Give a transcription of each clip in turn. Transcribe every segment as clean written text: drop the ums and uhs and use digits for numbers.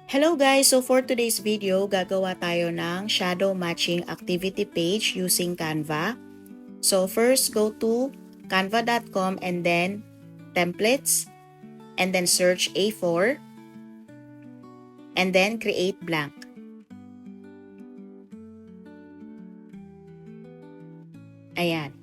Hello guys! So for today's video, gagawa tayo ng shadow matching activity page using Canva. So first, go to canva.com and then templates and then search A4 and then create blank. Ayan.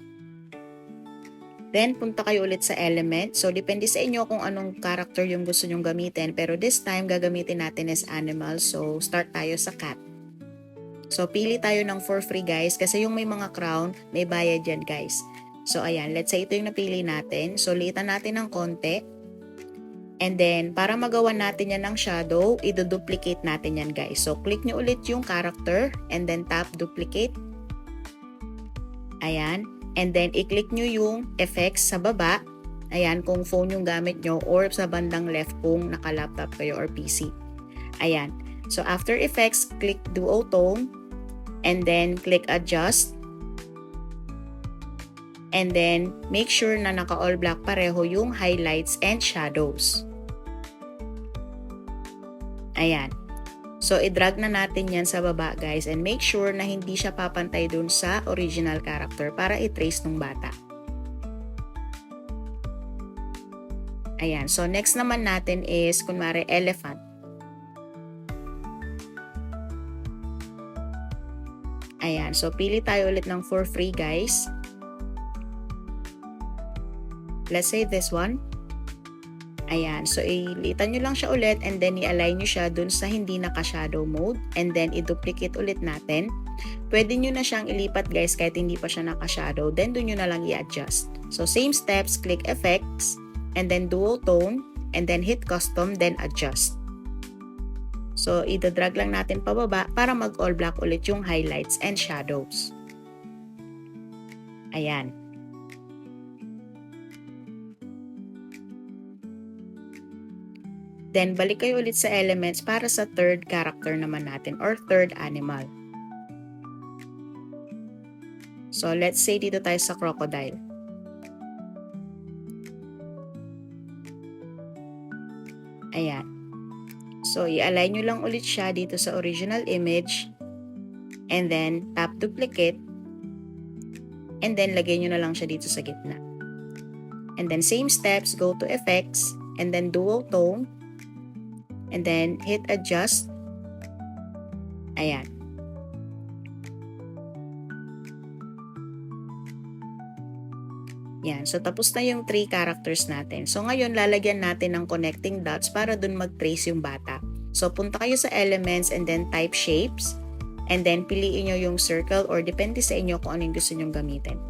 Then, punta kayo ulit sa element. So, depende sa inyo kung anong character yung gusto nyong gamitin. Pero this time, gagamitin natin is animal. So, start tayo sa cat. So, pili tayo ng for free guys. Kasi yung may mga crown, may bayad yan guys. So, ayan. Let's say ito yung napili natin. So, liitan natin ng konti. And then, para magawa natin yan ng shadow, i-duplicate natin yan guys. So, click nyo ulit yung character. And then, tap duplicate. Ayan. And then, i-click nyo yung effects sa baba. Ayan, kung phone yung gamit nyo or sa bandang left kung naka-laptop kayo or PC. Ayan. So, after effects, click duotone. And then, click adjust. And then, make sure na naka-all black pareho yung highlights and shadows. Ayan. So, i-drag na natin yan sa baba guys and make sure na hindi siya papantay dun sa original character para i-trace ng bata. Ayan. So, next naman natin is, kunwari, elephant. Ayan. So, pili tayo ulit ng for free guys. Let's say this one. Ayan, so ilitan nyo lang siya ulit and then i-align nyo siya dun sa hindi naka-shadow mode and then i-duplicate ulit natin. Pwede nyo na siyang ilipat guys kahit hindi pa siya naka-shadow, then dun nyo na lang i-adjust. So same steps, click effects and then duotone and then hit custom then adjust. So i-drag lang natin pababa para mag-all black ulit yung highlights and shadows. Ayan. Then, balik kayo ulit sa elements para sa third character naman natin or third animal. So, let's say dito tayo sa crocodile. Ayan. So, i-align nyo lang ulit siya dito sa original image. And then, tap duplicate. And then, lagay nyo na lang siya dito sa gitna. And then, same steps, go to effects. And then, duotone. And then, hit adjust. Ayan. Yan. So, tapos na yung 3 characters natin. So, ngayon, lalagyan natin ng connecting dots para dun mag-trace yung bata. So, punta kayo sa elements and then type shapes. And then, piliin nyo yung circle or depende sa inyo kung anong gusto nyong gamitin.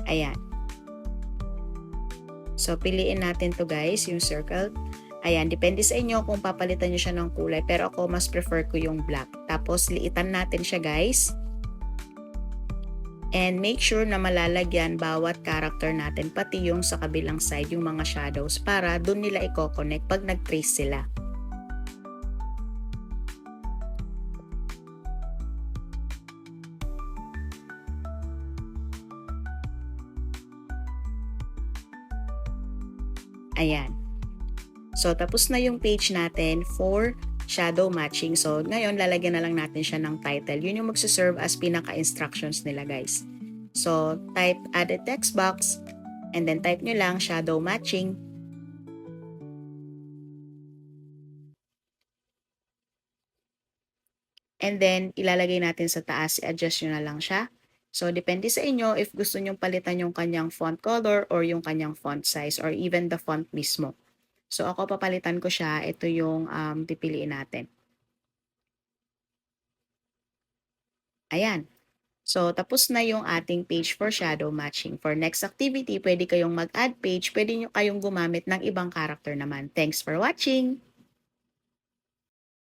Ayan. So, piliin natin to guys, yung circle. Ayan, depende sa inyo kung papalitan nyo siya ng kulay. Pero ako, mas prefer ko yung black. Tapos, liitan natin siya guys. And make sure na malalagyan bawat character natin, pati yung sa kabilang side, yung mga shadows, para dun nila i-connect pag nag-trace sila. Ayan. So, tapos na yung page natin for shadow matching. So, ngayon, lalagyan na lang natin siya ng title. Yun yung magsaserve as pinaka-instructions nila, guys. So, type add a text box and then type nyo lang shadow matching. And then, ilalagay natin sa taas, i-adjust nyo na lang siya. So, depende sa inyo if gusto nyong palitan yung kanyang font color or yung kanyang font size or even the font mismo. So, ako papalitan ko siya. Ito yung pipiliin natin. Ayan. So, tapos na yung ating page for shadow matching. For next activity, pwede kayong mag-add page. Pwede nyo kayong gumamit ng ibang character naman. Thanks for watching!